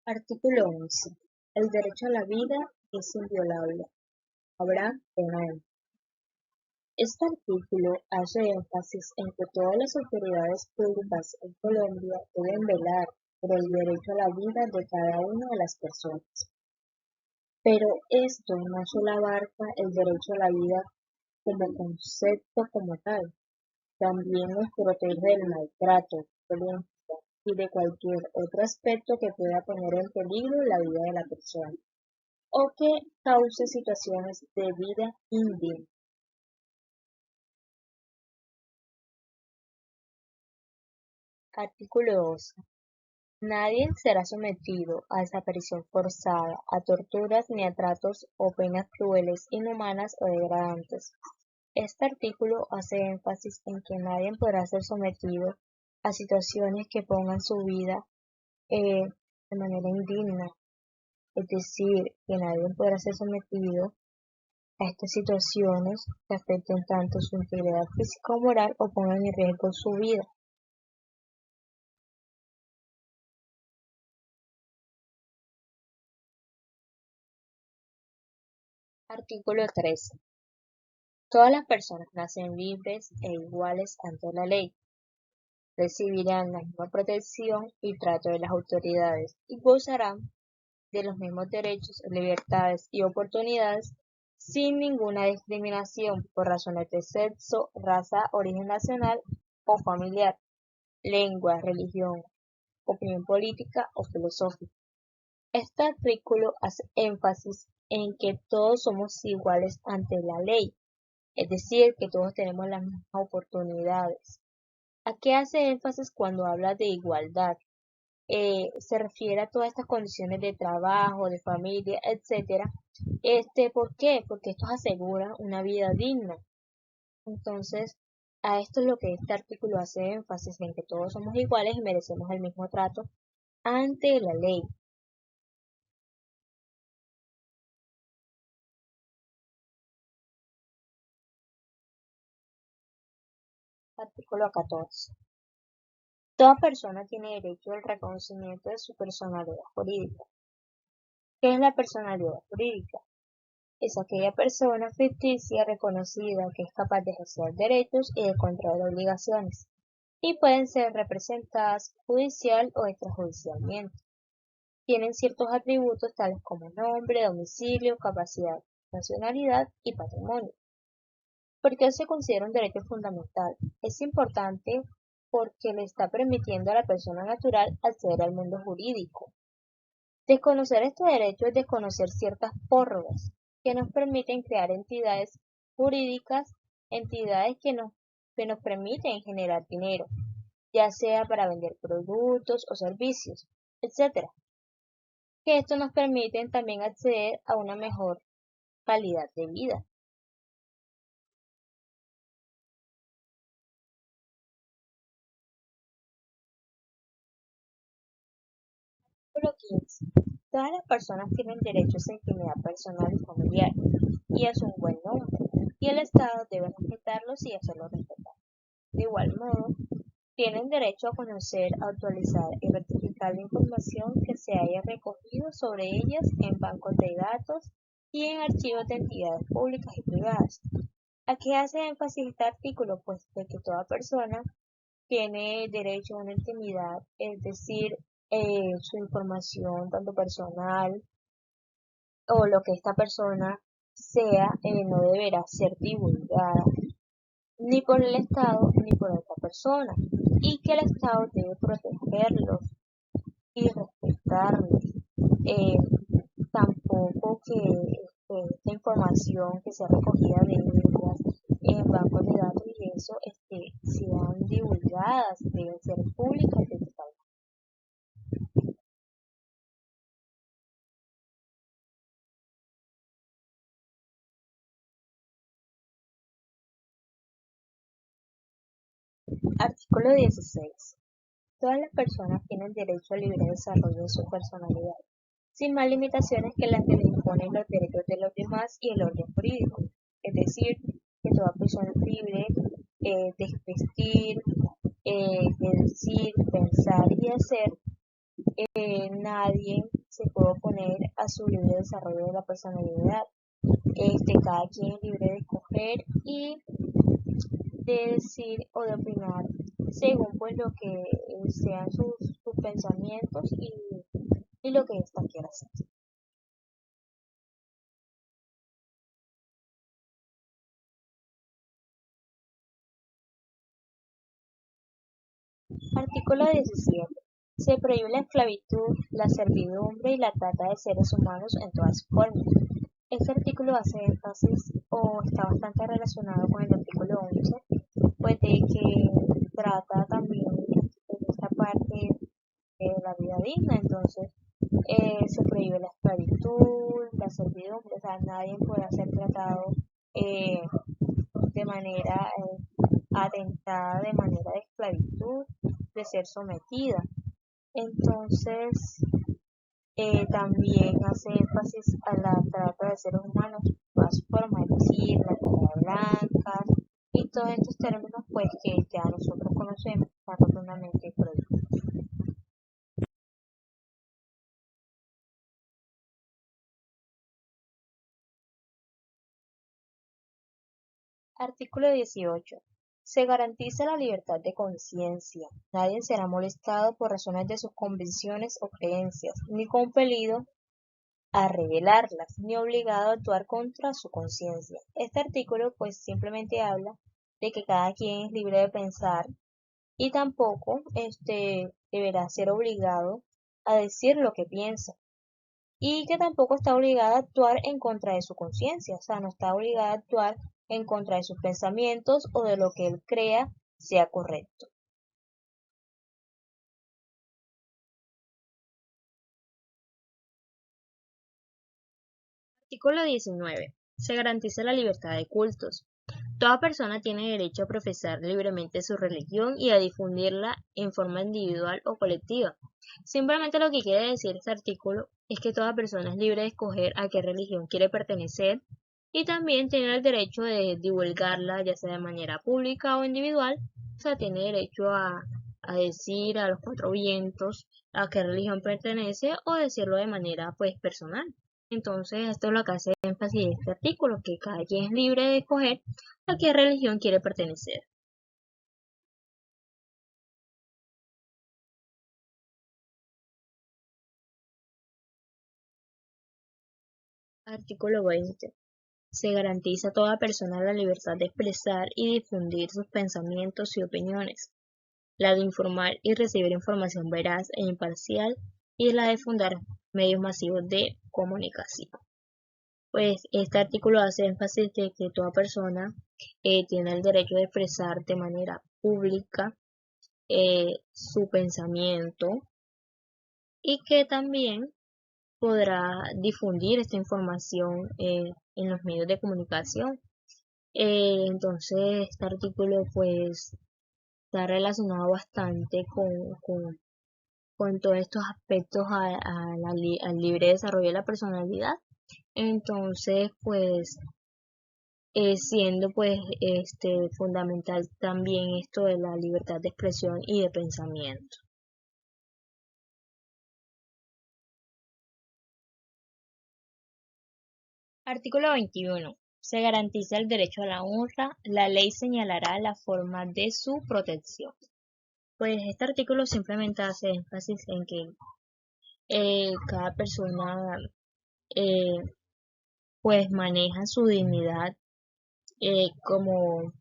Artículo 11. El derecho a la vida es inviolable. Abraham Penal. Este artículo hace énfasis en que todas las autoridades públicas en Colombia deben velar por el derecho a la vida de cada una de las personas. Pero esto no solo abarca el derecho a la vida como concepto como tal, también nos protege del maltrato, violencia y de cualquier otro aspecto que pueda poner en peligro la vida de la persona o que cause situaciones de vida indigna. Artículo 12. Nadie será sometido a desaparición forzada, a torturas ni a tratos o penas crueles, inhumanas o degradantes. Este artículo hace énfasis en que nadie podrá ser sometido a situaciones que pongan su vida de manera indigna, es decir, que nadie podrá ser sometido a estas situaciones que afecten tanto su integridad física o moral o pongan en riesgo su vida. Artículo 13. Todas las personas nacen libres e iguales ante la ley. Recibirán la misma protección y trato de las autoridades y gozarán de los mismos derechos, libertades y oportunidades sin ninguna discriminación por razones de sexo, raza, origen nacional o familiar, lengua, religión, opinión política o filosófica. Este artículo hace énfasis en que todos somos iguales ante la ley, es decir, que todos tenemos las mismas oportunidades. ¿A qué hace énfasis cuando habla de igualdad? Se refiere a todas estas condiciones de trabajo, de familia, etcétera. ¿Por qué? Porque estos aseguran una vida digna. Entonces, a esto es lo que este artículo hace énfasis, en que todos somos iguales y merecemos el mismo trato ante la ley. Artículo 14. Toda persona tiene derecho al reconocimiento de su personalidad jurídica. ¿Qué es la personalidad jurídica? Es aquella persona ficticia reconocida que es capaz de ejercer derechos y de contraer obligaciones, y pueden ser representadas judicial o extrajudicialmente. Tienen ciertos atributos tales como nombre, domicilio, capacidad, nacionalidad y patrimonio. ¿Por qué se considera un derecho fundamental? Es importante porque le está permitiendo a la persona natural acceder al mundo jurídico. Desconocer este derecho es desconocer ciertas prórrogas que nos permiten crear entidades jurídicas, entidades que nos permiten generar dinero, ya sea para vender productos o servicios, etcétera. Que esto nos permite también acceder a una mejor calidad de vida. Artículo 15. Todas las personas tienen derecho a su intimidad personal y familiar y a su buen nombre, y el Estado debe respetarlos y hacerlos respetar. De igual modo, tienen derecho a conocer, actualizar y rectificar la información que se haya recogido sobre ellas en bancos de datos y en archivos de entidades públicas y privadas. ¿A qué hace énfasis este artículo? Pues de que toda persona tiene derecho a una intimidad, es decir, su información tanto personal o lo que esta persona sea, no deberá ser divulgada ni por el Estado ni por otra persona, y que el Estado debe protegerlos y respetarlos. Eh, Tampoco que esta información que sea recogida de ellas en bancos de datos y eso sean divulgadas, deben ser públicas y transparentes. Artículo 16. Todas las personas tienen derecho al libre desarrollo de su personalidad, sin más limitaciones que las que le imponen los derechos de los demás y el orden jurídico. Es decir, que toda persona es libre de vestir, de decir, pensar y hacer nadie se puede oponer a su libre desarrollo de la personalidad. Cada quien es libre de escoger y de decir o de opinar según pues lo que sean sus pensamientos y lo que ésta quiera hacer. Artículo 17. Se prohíbe la esclavitud, la servidumbre y la trata de seres humanos en todas sus formas. Este artículo hace énfasis o está bastante relacionado con el artículo 11, pues de que trata también de esta parte de la vida digna. Entonces, se prohíbe la esclavitud, la servidumbre, o sea, nadie puede ser tratado eh, de manera atentada, de manera de esclavitud, de ser sometida. Entonces, también hace énfasis a la trata de seres humanos, todas sus formas, es decir, la trata de blancas y todos estos términos pues que ya nosotros conocemos están rotundamente prohibidos. Artículo 18. Se garantiza la libertad de conciencia. Nadie será molestado por razones de sus convicciones o creencias, ni compelido a revelarlas, ni obligado a actuar contra su conciencia. Este artículo pues simplemente habla de que cada quien es libre de pensar y tampoco deberá ser obligado a decir lo que piensa y que tampoco está obligada a actuar en contra de su conciencia, o sea, no está obligada a actuar en contra de sus pensamientos o de lo que él crea sea correcto. Artículo 19. Se garantiza la libertad de cultos. Toda persona tiene derecho a profesar libremente su religión y a difundirla en forma individual o colectiva. Simplemente lo que quiere decir este artículo es que toda persona es libre de escoger a qué religión quiere pertenecer y también tiene el derecho de divulgarla, ya sea de manera pública o individual. O sea, tiene derecho a decir a los cuatro vientos a qué religión pertenece o decirlo de manera pues personal. Entonces, esto es lo que hace énfasis en este artículo, que cada quien es libre de escoger a qué religión quiere pertenecer. Artículo 20. Se garantiza a toda persona la libertad de expresar y difundir sus pensamientos y opiniones, la de informar y recibir información veraz e imparcial y la de fundar medios masivos de comunicación. Pues este artículo hace énfasis de que toda persona tiene el derecho de expresar de manera pública su pensamiento y que también podrá difundir esta información en los medios de comunicación. Entonces, este artículo pues está relacionado bastante con todos estos aspectos al libre desarrollo de la personalidad. Entonces, pues siendo pues fundamental también esto de la libertad de expresión y de pensamiento. Artículo 21. Se garantiza el derecho a la honra. La ley señalará la forma de su protección. Pues este artículo simplemente hace énfasis en que cada persona eh, pues maneja su dignidad como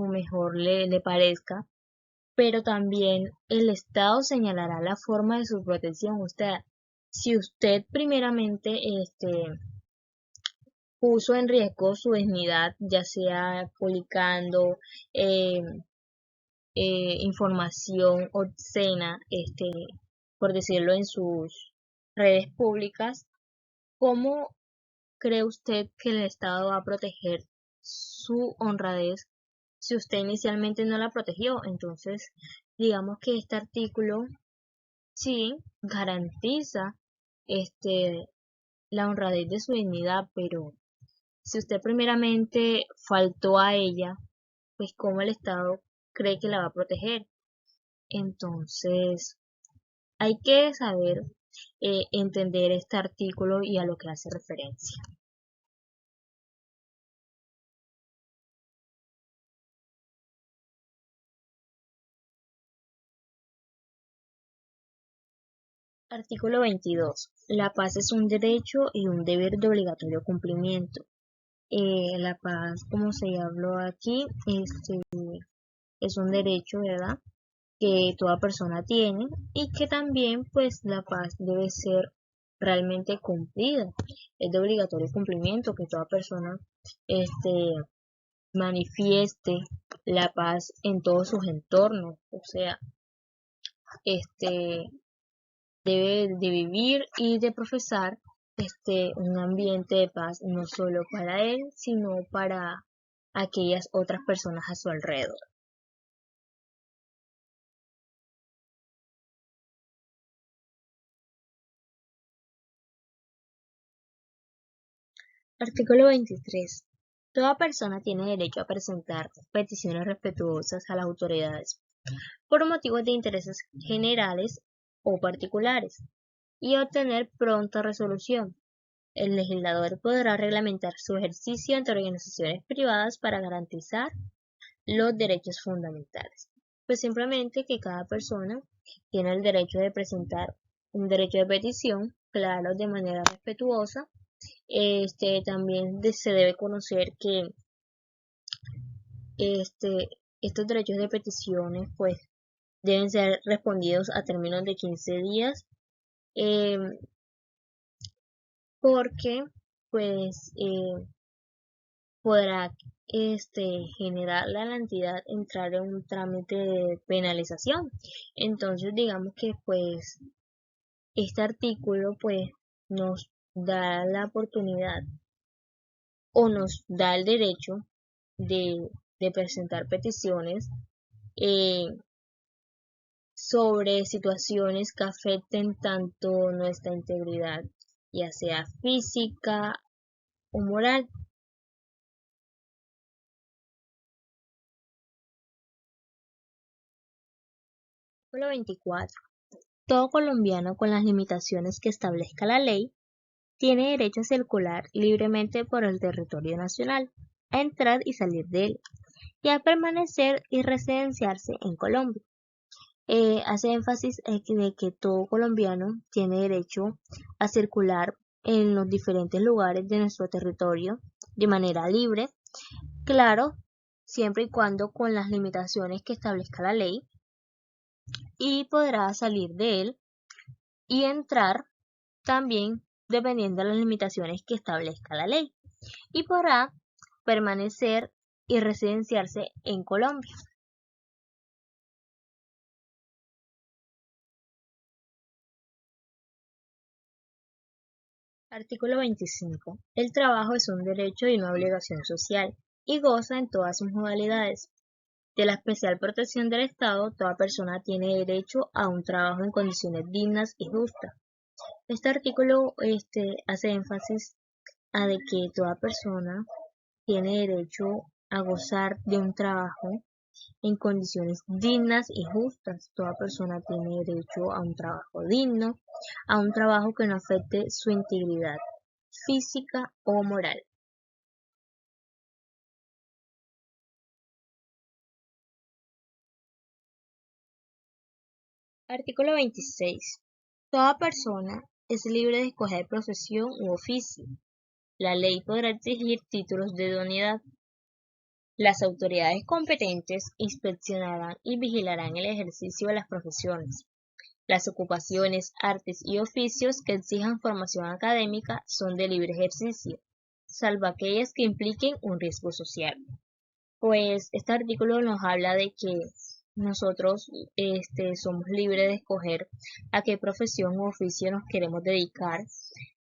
mejor le parezca, pero también el Estado señalará la forma de su protección. Usted, si usted primeramente puso en riesgo su dignidad, ya sea publicando eh, información obscena, por decirlo, en sus redes públicas, ¿cómo cree usted que el Estado va a proteger su honradez si usted inicialmente no la protegió? Entonces, digamos que este artículo sí garantiza este, la honradez de su dignidad, pero si usted primeramente faltó a ella, pues cómo el Estado cree que la va a proteger. Entonces, hay que saber entender este artículo y a lo que hace referencia. Artículo 22. La paz es un derecho y un deber de obligatorio cumplimiento. La paz, como se habló aquí, es un derecho, ¿verdad?, que toda persona tiene y que también pues la paz debe ser realmente cumplida. Es de obligatorio cumplimiento que toda persona este, manifieste la paz en todos sus entornos, o sea, este, debe de vivir y de profesar un ambiente de paz no solo para él, sino para aquellas otras personas a su alrededor. Artículo 23. Toda persona tiene derecho a presentar peticiones respetuosas a las autoridades por motivos de intereses generales o particulares y obtener pronta resolución. El legislador podrá reglamentar su ejercicio ante organizaciones privadas para garantizar los derechos fundamentales. Pues simplemente que cada persona tiene el derecho de presentar un derecho de petición, claro, de manera respetuosa. También se debe conocer que este, estos derechos de peticiones pues deben ser respondidos a términos de 15 días eh, porque pues podrá generar a la entidad entrar en un trámite de penalización. Entonces digamos que pues este artículo pues nos da la oportunidad o nos da el derecho de presentar peticiones eh, sobre situaciones que afecten tanto nuestra integridad, ya sea física o moral. Artículo 24. Todo colombiano con las limitaciones que establezca la ley tiene derecho a circular libremente por el territorio nacional, a entrar y salir de él, y a permanecer y residenciarse en Colombia. Hace énfasis de que todo colombiano tiene derecho a circular en los diferentes lugares de nuestro territorio de manera libre, claro, siempre y cuando con las limitaciones que establezca la ley, y podrá salir de él y entrar también dependiendo de las limitaciones que establezca la ley, y podrá permanecer y residenciarse en Colombia. Artículo 25. El trabajo es un derecho y una obligación social, y goza en todas sus modalidades de la especial protección del Estado. Toda persona tiene derecho a un trabajo en condiciones dignas y justas. Este artículo hace énfasis a de que toda persona tiene derecho a gozar de un trabajo en condiciones dignas y justas. Toda persona tiene derecho a un trabajo digno, a un trabajo que no afecte su integridad física o moral. Artículo 26. Toda persona es libre de escoger profesión u oficio. La ley podrá exigir títulos de idoneidad. Las autoridades competentes inspeccionarán y vigilarán el ejercicio de las profesiones. Las ocupaciones, artes y oficios que exijan formación académica son de libre ejercicio, salvo aquellas que impliquen un riesgo social. Pues este artículo nos habla de que nosotros somos libres de escoger a qué profesión u oficio nos queremos dedicar,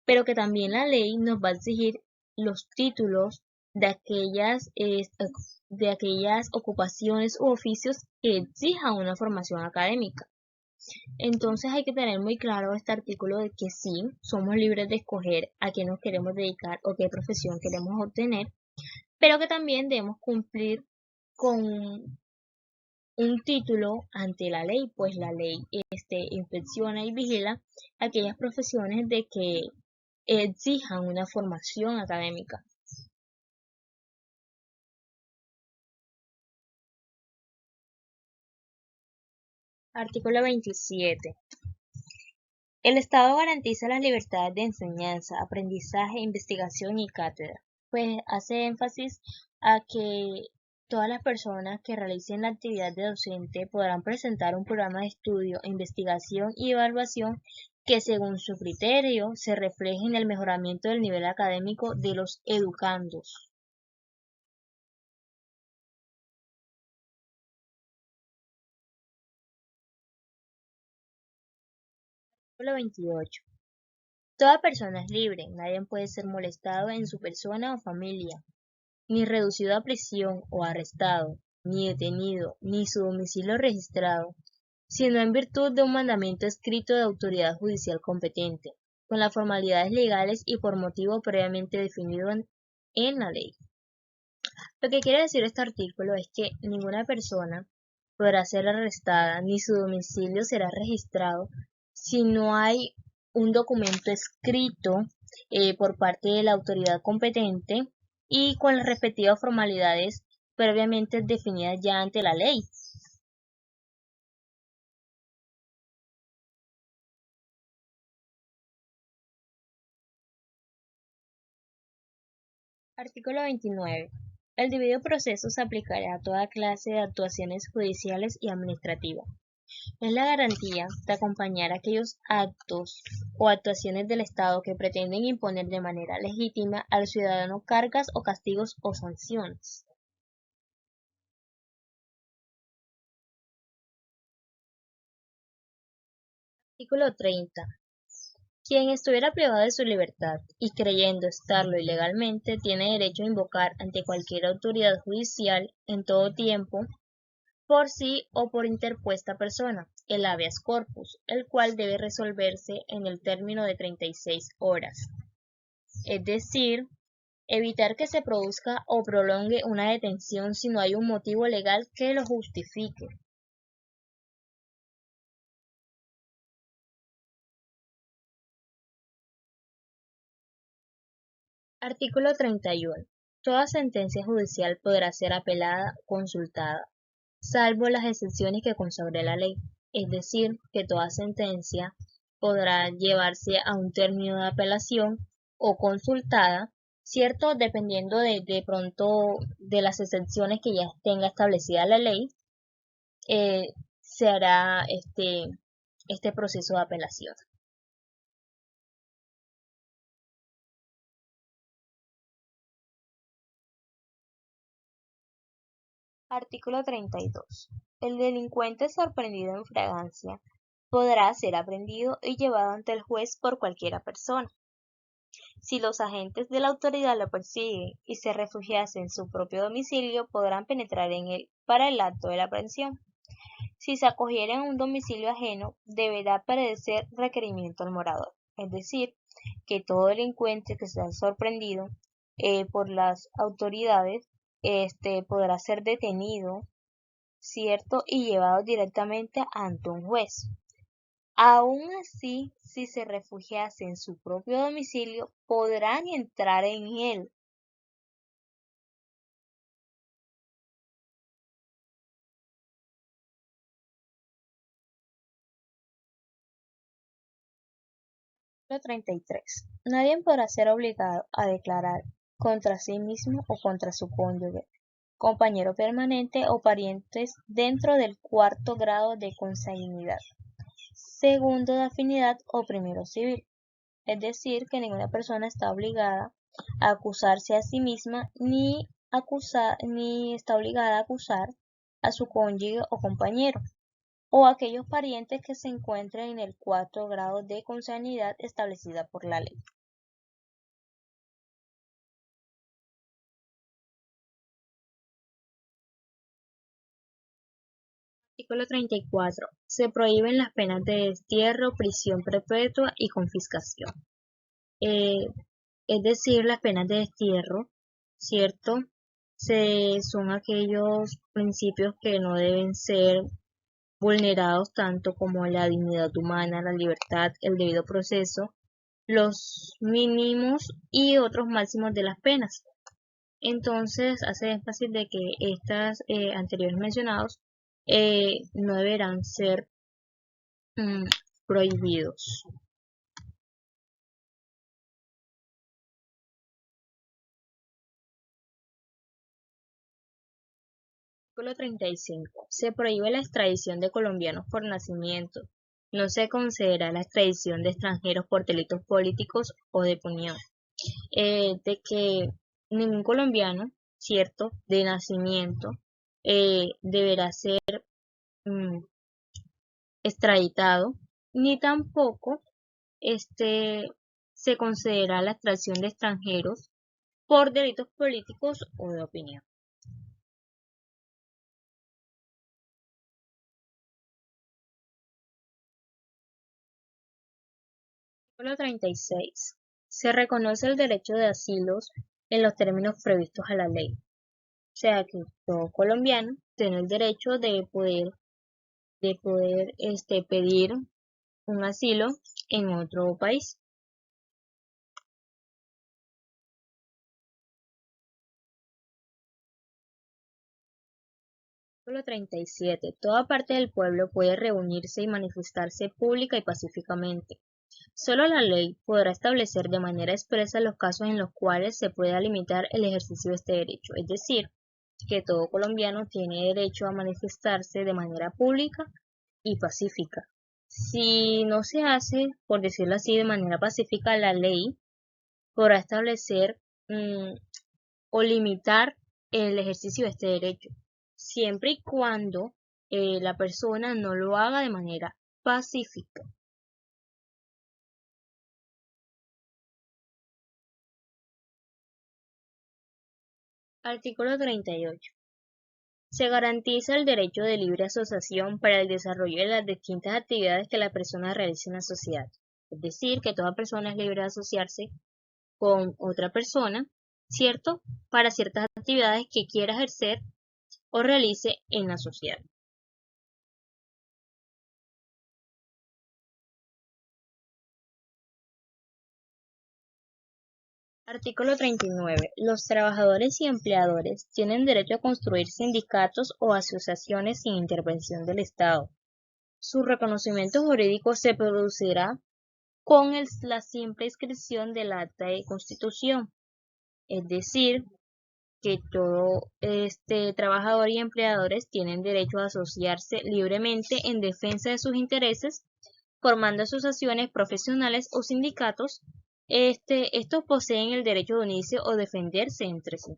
pero que también la ley nos va a exigir los títulos de aquellas ocupaciones u oficios que exijan una formación académica. Entonces hay que tener muy claro este artículo de que sí, somos libres de escoger a qué nos queremos dedicar o qué profesión queremos obtener, pero que también debemos cumplir con un título ante la ley, pues la ley inspecciona y vigila aquellas profesiones de que exijan una formación académica. Artículo 27. El Estado garantiza las libertades de enseñanza, aprendizaje, investigación y cátedra. Pues hace énfasis a que todas las personas que realicen la actividad de docente podrán presentar un programa de estudio, investigación y evaluación que según su criterio se refleje en el mejoramiento del nivel académico de los educandos. Artículo 28. Toda persona es libre, nadie puede ser molestado en su persona o familia, ni reducido a prisión o arrestado, ni detenido, ni su domicilio registrado, sino en virtud de un mandamiento escrito de autoridad judicial competente, con las formalidades legales y por motivo previamente definido en la ley. Lo que quiere decir este artículo es que ninguna persona podrá ser arrestada ni su domicilio será registrado si no hay un documento escrito por parte de la autoridad competente y con las respectivas formalidades previamente definidas ya ante la ley. Artículo 29. El debido proceso se aplicará a toda clase de actuaciones judiciales y administrativas. Es la garantía de acompañar aquellos actos o actuaciones del Estado que pretenden imponer de manera legítima al ciudadano cargas o castigos o sanciones. Artículo 30. Quien estuviera privado de su libertad y creyendo estarlo ilegalmente tiene derecho a invocar ante cualquier autoridad judicial en todo tiempo por sí o por interpuesta persona, el habeas corpus, el cual debe resolverse en el término de 36 horas. Es decir, evitar que se produzca o prolongue una detención si no hay un motivo legal que lo justifique. Artículo 31. Toda sentencia judicial podrá ser apelada o consultada, salvo las excepciones que consagra la ley. Es decir, que toda sentencia podrá llevarse a un término de apelación o consultada, ¿cierto? Dependiendo de pronto de las excepciones que ya tenga establecida la ley, se hará este proceso de apelación. Artículo 32. El delincuente sorprendido en fragancia podrá ser aprendido y llevado ante el juez por cualquiera persona. Si los agentes de la autoridad lo persiguen y se refugiase en su propio domicilio, podrán penetrar en él para el acto de la aprehensión. Si se acogiera en un domicilio ajeno, deberá padecer requerimiento al morador, es decir, que todo delincuente que sea sorprendido por las autoridades podrá ser detenido, ¿cierto? Y llevado directamente ante un juez. Aun así, si se refugiase en su propio domicilio, podrán entrar en él. Artículo 33. Nadie podrá ser obligado a declarar contra sí mismo o contra su cónyuge, compañero permanente o parientes dentro del cuarto grado de consanguinidad, segundo de afinidad o primero civil. Es decir, que ninguna persona está obligada a acusarse a sí misma ni está obligada a acusar a su cónyuge o compañero o a aquellos parientes que se encuentren en el cuarto grado de consanguinidad establecida por la ley. Artículo 34. Se prohíben las penas de destierro, prisión perpetua y confiscación. Eh, es decir, las penas de destierro, ¿cierto? son aquellos principios que no deben ser vulnerados, tanto como la dignidad humana, la libertad, el debido proceso, los mínimos y otros máximos de las penas. Entonces hace énfasis de que estas anteriores mencionados no deberán ser prohibidos. Artículo 35. Se prohíbe la extradición de colombianos por nacimiento. No se considera la extradición de extranjeros por delitos políticos o de opinión. De que ningún colombiano, cierto, de nacimiento, deberá ser mm, extraditado, ni tampoco se considera la extradición de extranjeros por delitos políticos o de opinión. Artículo 36. Se reconoce el derecho de asilo en los términos previstos a la ley. O sea que todo colombiano tiene el derecho de poder pedir un asilo en otro país. Artículo 37. Toda parte del pueblo puede reunirse y manifestarse pública y pacíficamente. Solo la ley podrá establecer de manera expresa los casos en los cuales se pueda limitar el ejercicio de este derecho, es decir, que todo colombiano tiene derecho a manifestarse de manera pública y pacífica. Si no se hace, por decirlo así, de manera pacífica, la ley podrá establecer o limitar el ejercicio de este derecho, siempre y cuando la persona no lo haga de manera pacífica. Artículo 38. Se garantiza el derecho de libre asociación para el desarrollo de las distintas actividades que la persona realice en la sociedad. Es decir, que toda persona es libre de asociarse con otra persona, ¿cierto? Para ciertas actividades que quiera ejercer o realice en la sociedad. Artículo 39. Los trabajadores y empleadores tienen derecho a construir sindicatos o asociaciones sin intervención del Estado. Su reconocimiento jurídico se producirá con la simple inscripción del acta de constitución, es decir, que todo trabajador y empleadores tienen derecho a asociarse libremente en defensa de sus intereses, formando asociaciones profesionales o sindicatos. Estos poseen el derecho de unirse o defenderse entre sí.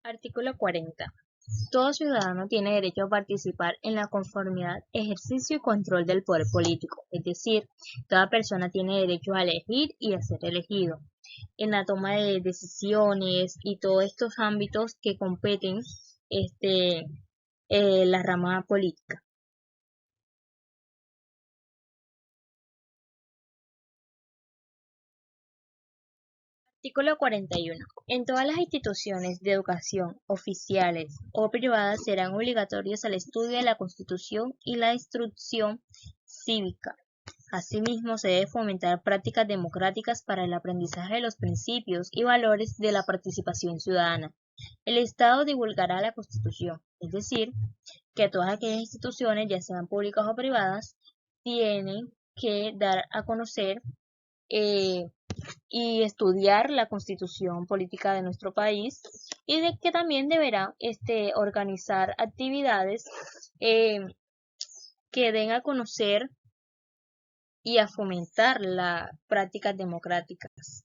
Artículo 40. Todo ciudadano tiene derecho a participar en la conformidad, ejercicio y control del poder político, es decir, toda persona tiene derecho a elegir y a ser elegido, en la toma de decisiones y todos estos ámbitos que competen la rama política. Artículo 41. En todas las instituciones de educación, oficiales o privadas, serán obligatorios el estudio de la Constitución y la instrucción cívica. Asimismo, se debe fomentar prácticas democráticas para el aprendizaje de los principios y valores de la participación ciudadana. El Estado divulgará la Constitución, es decir, que todas aquellas instituciones, ya sean públicas o privadas, tienen que dar a conocer eh, y estudiar la constitución política de nuestro país, y de que también deberá organizar actividades eh, que den a conocer y a fomentar las prácticas democráticas.